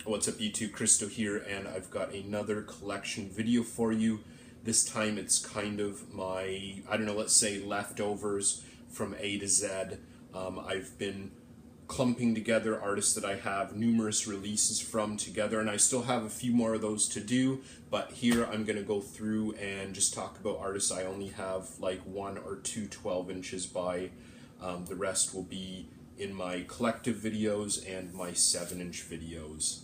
What's up YouTube, Christo here, and I've got another collection video for you. This time it's kind of my, I don't know, let's say leftovers from A to Z. I've been clumping together artists that I have numerous releases from together, and I still have a few more of those to do, but here I'm going to go through and just talk about artists I only have like 1 or 2 12 inches by. The rest will be in my collective videos and my 7-inch videos.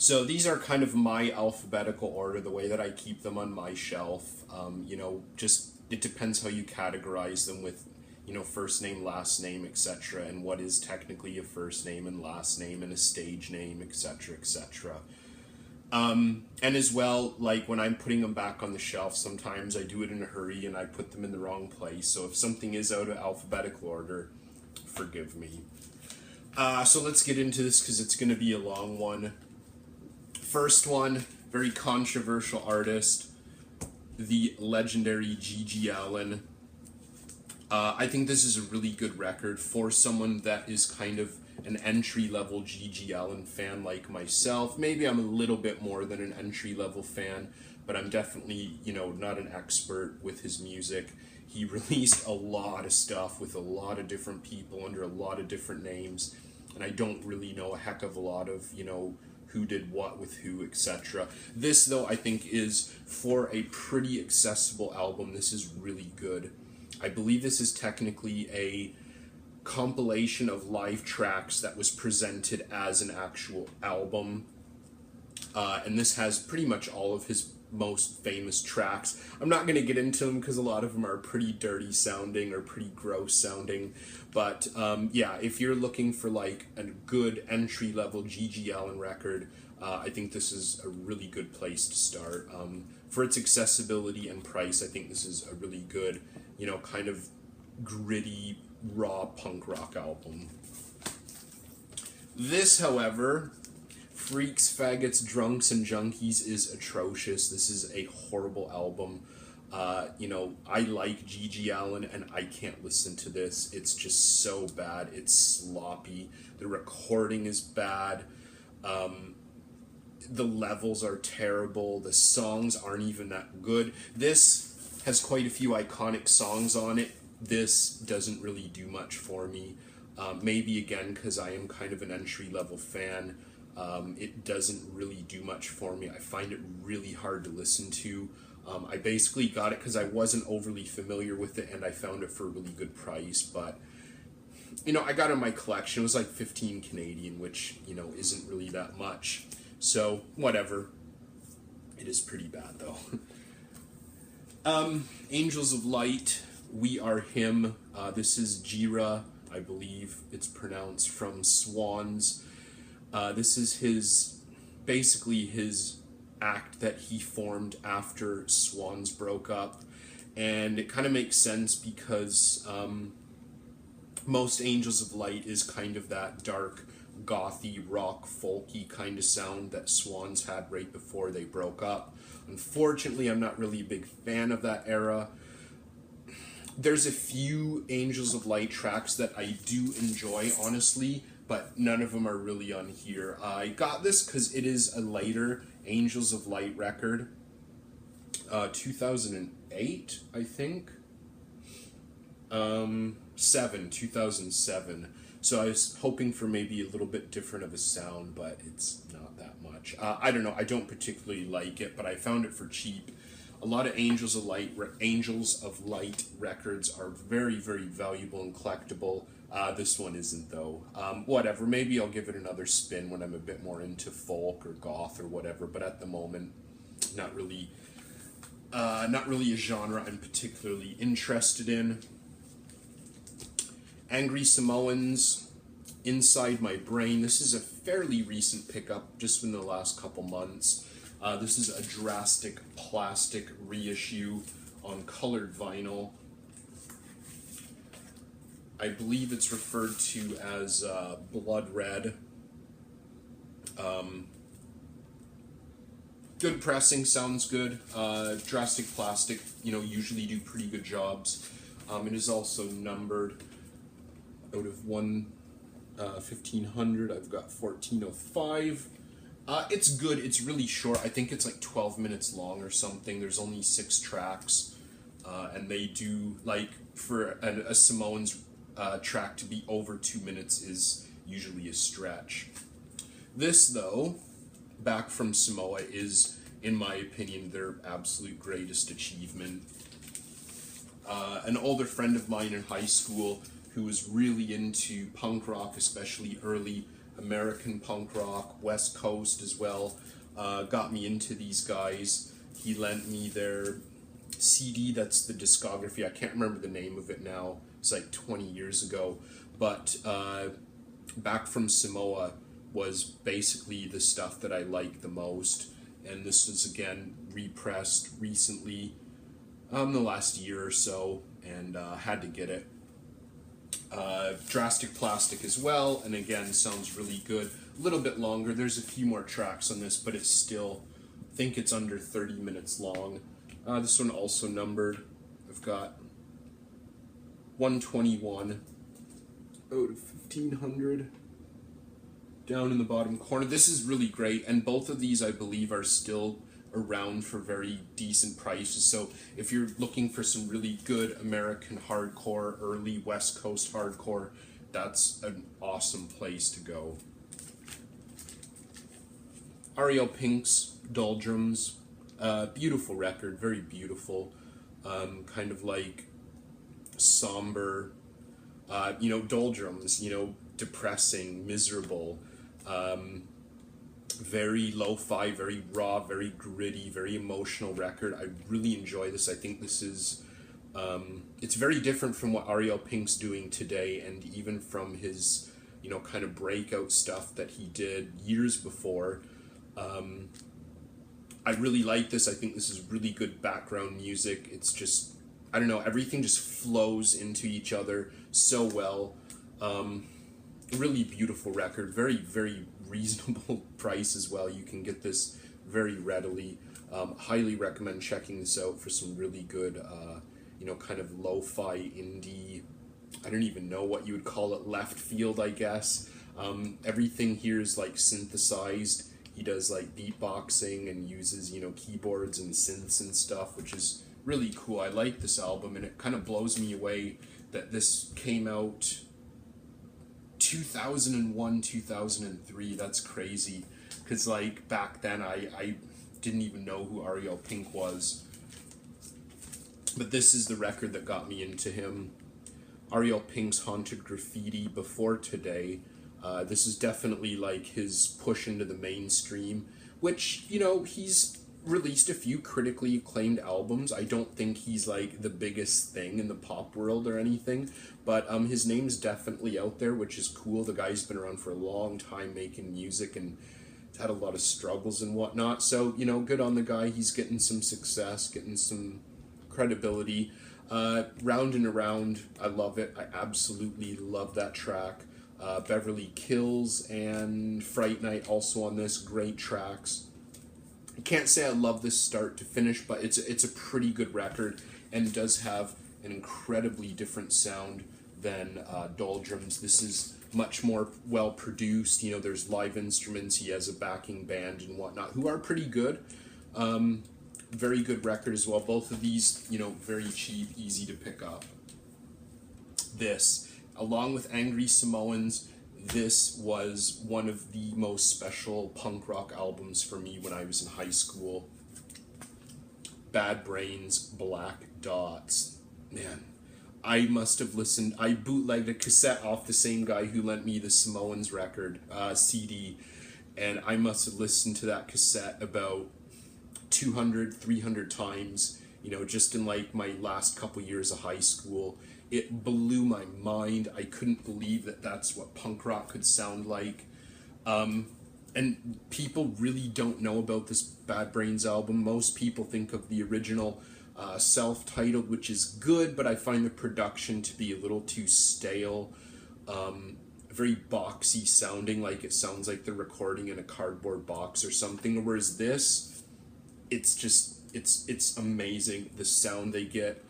So these are kind of my alphabetical order, the way that I keep them on my shelf. You know, just it depends how you categorize them with, you know, first name, last name, etc., and what is technically a first name and last name and a stage name, etc., etc. And as well, like when I'm putting them back on the shelf, sometimes I do it in a hurry and I put them in the wrong place. So if something is out of alphabetical order, forgive me. So let's get into this because it's going to be a long one. First one, very controversial artist, the legendary G.G. Allin. I think this is a really good record for someone that is kind of an entry-level G.G. Allin fan like myself. Maybe I'm a little bit more than an entry-level fan, but I'm definitely, you know, not an expert with his music. He released a lot of stuff with a lot of different people under a lot of different names, and I don't really know a heck of a lot of, you know, who did what with who, etc. This, though, I think is, for a pretty accessible album, this is really good. I believe this is technically a compilation of live tracks that was presented as an actual album. And this has pretty much all of his most famous tracks. I'm not going to get into them because a lot of them are pretty dirty sounding or pretty gross sounding. But yeah, if you're looking for like a good entry-level G.G. Allin record, I think this is a really good place to start. For its accessibility and price, I think this is a really good, you know, kind of gritty, raw punk rock album. This, however, Freaks, Faggots, Drunks, and Junkies, is atrocious. This is a horrible album. You know, I like G.G. Allin, and I can't listen to this. It's just so bad. It's sloppy. The recording is bad. The levels are terrible. The songs aren't even that good. This has quite a few iconic songs on it. This doesn't really do much for me. Maybe, again, because I am kind of an entry-level fan. It doesn't really do much for me. I find it really hard to listen to. I basically got it because I wasn't overly familiar with it, and I found it for a really good price. But, you know, I got it in my collection. It was like 15 Canadian, which, you know, isn't really that much. So, whatever. It is pretty bad, though. Angels of Light, We Are Him. This is Jira, I believe it's pronounced, from Swans. This is his, basically his act that he formed after Swans broke up, and it kind of makes sense because most Angels of Light is kind of that dark, gothy, rock, folky kind of sound that Swans had right before they broke up. Unfortunately, I'm not really a big fan of that era. There's a few Angels of Light tracks that I do enjoy, honestly, but none of them are really on here. I got this because it is a later Angels of Light record, 2008, I think. 2007. So I was hoping for maybe a little bit different of a sound, but it's not that much. I don't know. I don't particularly like it, but I found it for cheap. A lot of Angels of Light records are very, very valuable and collectible. This one isn't, though. Whatever, maybe I'll give it another spin when I'm a bit more into folk or goth or whatever, but at the moment, not really a genre I'm particularly interested in. Angry Samoans, Inside My Brain. This is a fairly recent pickup, just in the last couple months. This is a drastic plastic reissue on colored vinyl. I believe it's referred to as Blood Red. Good pressing, sounds good. Drastic Plastic, you know, usually do pretty good jobs. It is also numbered out of 1 1500. I've got 1405. It's good. It's really short. I think it's like 12 minutes long or something. There's only 6 tracks. And they do, like, for a Samoans track to be over 2 minutes is usually a stretch. This, though, Back from Samoa, is, in my opinion, their absolute greatest achievement. An older friend of mine in high school who was really into punk rock, especially early American punk rock, West Coast as well, got me into these guys. He lent me their CD, that's the discography. I can't remember the name of it now. It's like 20 years ago. But Back from Samoa was basically the stuff that I liked the most. And this was, again, repressed recently, the last year or so, and had to get it. Drastic Plastic as well, and again, sounds really good. A little bit longer. There's a few more tracks on this, but it's still, I think it's under 30 minutes long. This one also numbered. I've got 121 out of 1500 down in the bottom corner. This is really great, and both of these, I believe, are still around for very decent prices. So if you're looking for some really good American hardcore, early West Coast hardcore, that's an awesome place to go. Ariel Pink's Doldrums, beautiful record, very beautiful, kind of like somber, Doldrums, depressing, miserable, very lo-fi, very raw, very gritty, very emotional record. I really enjoy this. I think this is, it's very different from what Ariel Pink's doing today, and even from his, kind of breakout stuff that he did years before. I really like this. I think this is really good background music. It's just, I don't know, everything just flows into each other so well. Really beautiful record, very, very reasonable price as well. You can get this very readily. Highly recommend checking this out for some really good, kind of lo-fi indie, I don't even know what you would call it, left field, I guess. Everything here is like synthesized. He does like beatboxing and uses, keyboards and synths and stuff, which is really cool. I like this album, and it kind of blows me away that this came out 2001, 2003. That's crazy, because like back then I didn't even know who Ariel Pink was. But this is the record that got me into him. Ariel Pink's Haunted Graffiti, Before Today. This is definitely like his push into the mainstream, which, he's released a few critically acclaimed albums. I don't think he's like the biggest thing in the pop world or anything, but his name's definitely out there, which is cool. The guy's been around for a long time making music and had a lot of struggles and whatnot. So, good on the guy. He's getting some success, getting some credibility. Round and Around, I love it. I absolutely love that track. Beverly Kills and Fright Night also on this, great tracks. I can't say I love this start to finish, but it's a pretty good record, and it does have an incredibly different sound than Doldrums. This is much more well produced. There's live instruments. He has a backing band and whatnot who are pretty good. Very good record as well. Both of these, very cheap, easy to pick up. This, along with Angry Samoans, this was one of the most special punk rock albums for me when I was in high school. Bad Brains, Black Dots. Man, I must have listened. I bootlegged a cassette off the same guy who lent me the Samoans record, CD, and I must have listened to that cassette about 200, 300 times, just in like my last couple years of high school. It blew my mind. I couldn't believe that that's what punk rock could sound like. And people really don't know about this Bad Brains album. Most people think of the original self-titled, which is good, but I find the production to be a little too stale. Very boxy sounding, like it sounds like they're recording in a cardboard box or something. Whereas this, it's amazing. The sound they get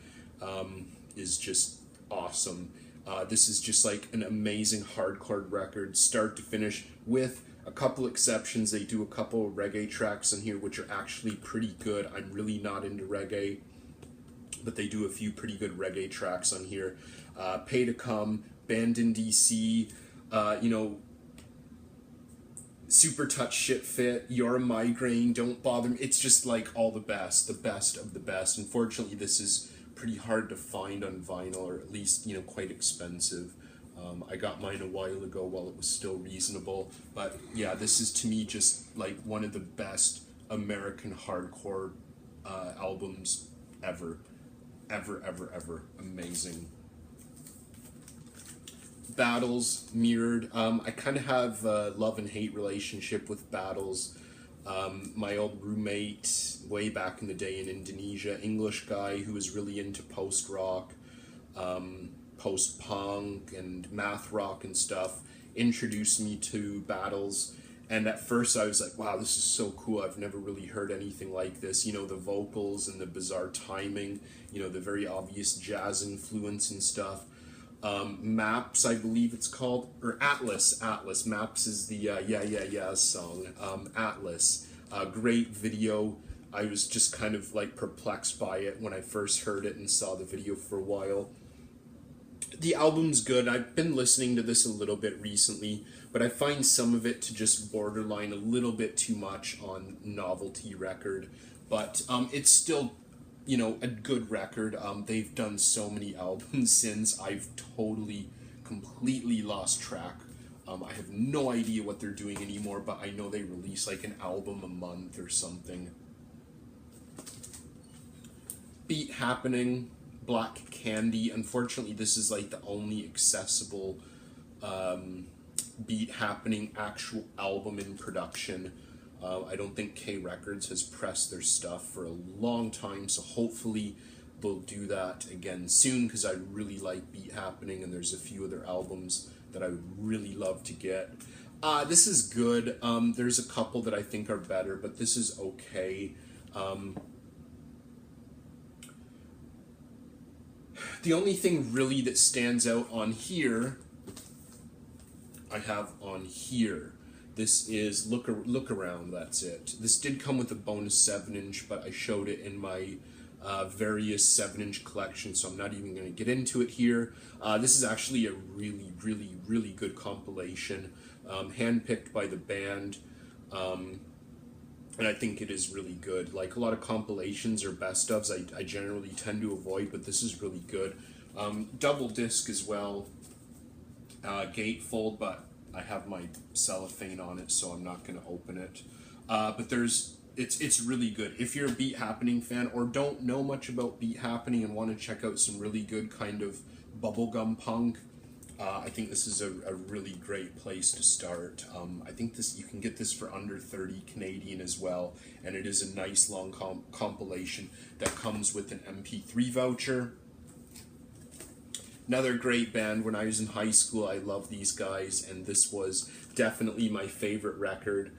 is just awesome. This is just like an amazing hardcore record, start to finish, with a couple exceptions. They do a couple of reggae tracks on here, which are actually pretty good. I'm really not into reggae, but they do a few pretty good reggae tracks on here. Pay to Come, Band in DC, you know, Super Touch, Shit Fit, You're a Migraine, Don't Bother Me. It's just like all the best of the best. Unfortunately, this is pretty hard to find on vinyl, or at least, you know, quite expensive. I got mine a while ago while it was still reasonable. But yeah, this is to me just like one of the best American hardcore albums ever. Ever. Amazing. Battles, Mirrored. I kind of have a love and hate relationship with Battles. My old roommate way back in the day in Indonesia, English guy who was really into post-rock, post-punk and math rock and stuff, introduced me to Battles. And at first I was like, wow, this is so cool. I've never really heard anything like this. You know, the vocals and the bizarre timing, you know, the very obvious jazz influence and stuff. Maps, I believe it's called, or Atlas. Maps is the Yeah song. Atlas, great video. I was just kind of like perplexed by it when I first heard it and saw the video for a while. The album's good. I've been listening to this a little bit recently, but I find some of it to just borderline a little bit too much on novelty record. But it's still, you know, a good record. They've done so many albums since. I've completely lost track. I have no idea what they're doing anymore, but I know they release like an album a month or something. Beat Happening, Black Candy. Unfortunately, this is like the only accessible Beat Happening actual album in production. I don't think K Records has pressed their stuff for a long time, so hopefully they'll do that again soon, because I really like Beat Happening, and there's a few other albums that I would really love to get. This is good. There's a couple that I think are better, but this is okay. The only thing really that stands out on here, I have on here. This is Look Around, that's it. This did come with a bonus 7-inch, but I showed it in my various 7-inch collection, so I'm not even going to get into it here. This is actually a really good compilation, handpicked by the band, and I think it is really good. Like a lot of compilations or best ofs I generally tend to avoid, but this is really good. Double disc as well, gatefold, but I have my cellophane on it, so I'm not going to open it. But it's really good. If you're a Beat Happening fan or don't know much about Beat Happening and want to check out some really good kind of bubblegum punk, I think this is a really great place to start. I think you can get this for under 30 Canadian as well, and it is a nice long compilation that comes with an MP3 voucher. Another great band. When I was in high school, I loved these guys, and this was definitely my favorite record.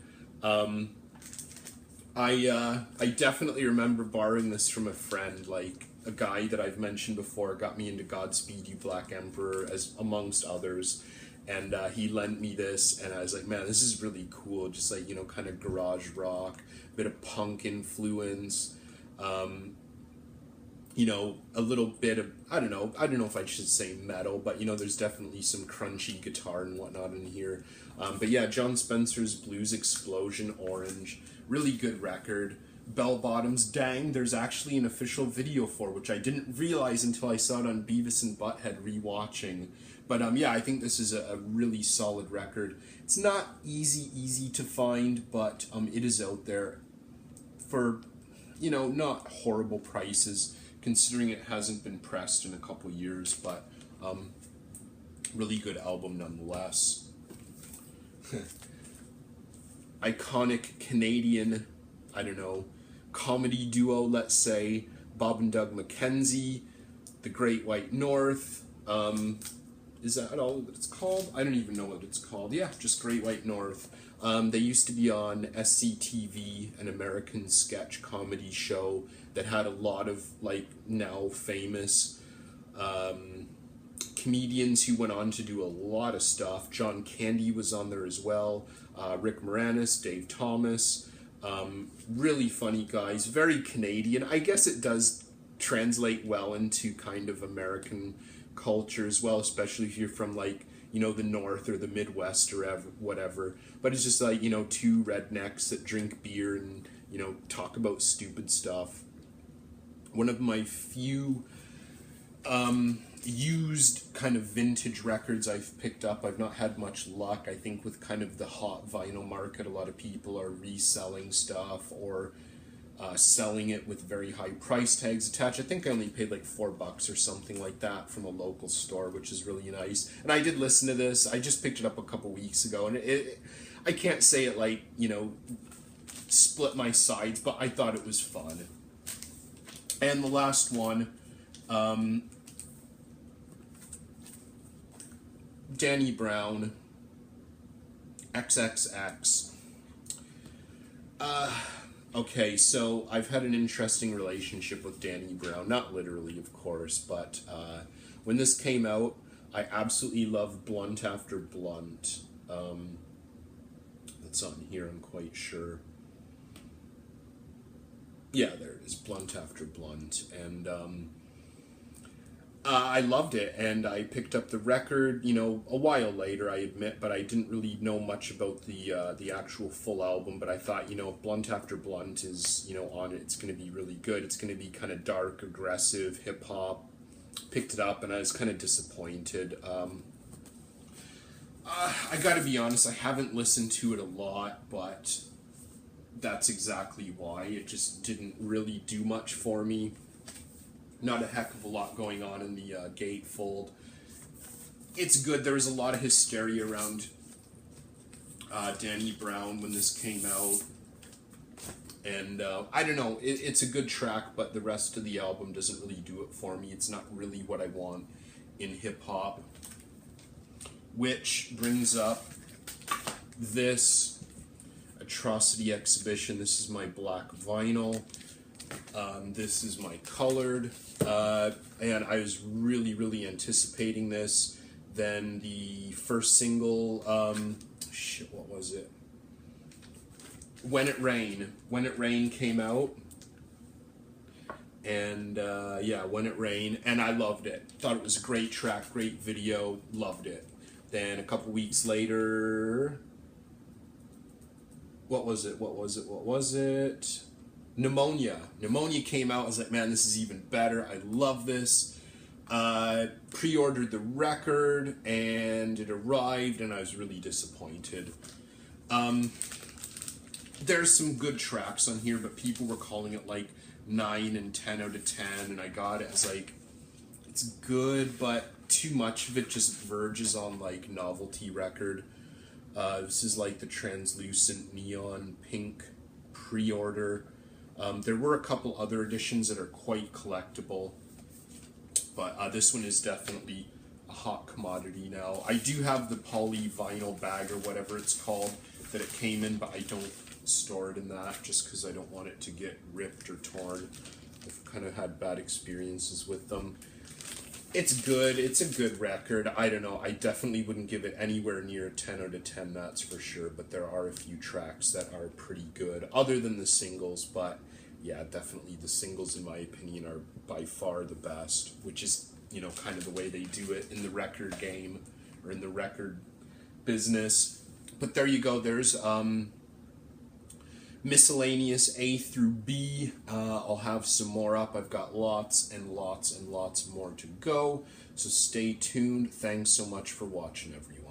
I definitely remember borrowing this from a friend, like a guy that I've mentioned before got me into Godspeed You Black Emperor, as amongst others, and he lent me this, and I was like, man, this is really cool, just like, you know, kind of garage rock, bit of punk influence, you know, a little bit of, I don't know if I should say metal, but, you know, there's definitely some crunchy guitar and whatnot in here. But yeah, John Spencer's Blues Explosion, Orange, really good record. Bell Bottoms, dang, there's actually an official video for, which I didn't realize until I saw it on Beavis and Butthead rewatching. But yeah, I think this is a really solid record. It's not easy to find, but it is out there for, you know, not horrible prices, considering it hasn't been pressed in a couple years, but really good album nonetheless. Iconic Canadian, I don't know, comedy duo, let's say, Bob and Doug McKenzie, The Great White North. Is that all that it's called? I don't even know what it's called. Yeah, just Great White North. They used to be on SCTV, an American sketch comedy show that had a lot of, like, now famous comedians who went on to do a lot of stuff. John Candy was on there as well. Rick Moranis, Dave Thomas. Really funny guys. Very Canadian. I guess it does translate well into kind of American culture as well, especially if you're from like, you know, the North or the Midwest or whatever. But it's just like, you know, two rednecks that drink beer and, you know, talk about stupid stuff. One of my few used kind of vintage records I've picked up. I've not had much luck. I think with kind of the hot vinyl market, a lot of people are reselling stuff or selling it with very high price tags attached. I think I only paid like $4 or something like that from a local store, which is really nice. And I did listen to this. I just picked it up a couple weeks ago, and I can't say it like, you know, split my sides, but I thought it was fun. And the last one, Danny Brown, XXX. Okay, so I've had an interesting relationship with Danny Brown. Not literally, of course, but when this came out, I absolutely loved Blunt After Blunt. That's on here, I'm quite sure. Yeah, there it is, Blunt After Blunt. And I loved it, and I picked up the record, you know, a while later, I admit, but I didn't really know much about the actual full album. But I thought, you know, if Blunt After Blunt is, you know, on it, it's going to be really good. It's going to be kind of dark, aggressive, hip-hop. Picked it up, and I was kind of disappointed. I gotta be honest, I haven't listened to it a lot, but that's exactly why. It just didn't really do much for me. Not a heck of a lot going on in the gatefold. It's good. There was a lot of hysteria around Danny Brown when this came out. And I don't know, it's a good track, but the rest of the album doesn't really do it for me. It's not really what I want in hip-hop. Which brings up this Atrocity Exhibition. This is my black vinyl. This is my colored, and I was really, really anticipating this. Then the first single, what was it? When It Rain came out, and yeah, When It Rain, and I loved it. Thought it was a great track, great video, loved it. Then a couple weeks later, what was it? Pneumonia came out. I was like, man, this is even better. I love this. Pre-ordered the record, and it arrived, and I was really disappointed. There's some good tracks on here, but people were calling it like 9 and 10 out of 10, and I got it. I was like, it's good, but too much of it just verges on like novelty record. This is like the translucent neon pink pre-order. There were a couple other editions that are quite collectible, but this one is definitely a hot commodity now. I do have the poly vinyl bag or whatever it's called that it came in, but I don't store it in that just because I don't want it to get ripped or torn. I've kind of had bad experiences with them. It's good. It's a good record. I don't know. I definitely wouldn't give it anywhere near a 10 out of 10, that's for sure. But there are a few tracks that are pretty good, other than the singles. But yeah, definitely the singles, in my opinion, are by far the best, which is, you know, kind of the way they do it in the record game or in the record business. But there you go. There's miscellaneous A through B. I'll have some more up. I've got lots and lots and lots more to go. So stay tuned. Thanks so much for watching, everyone.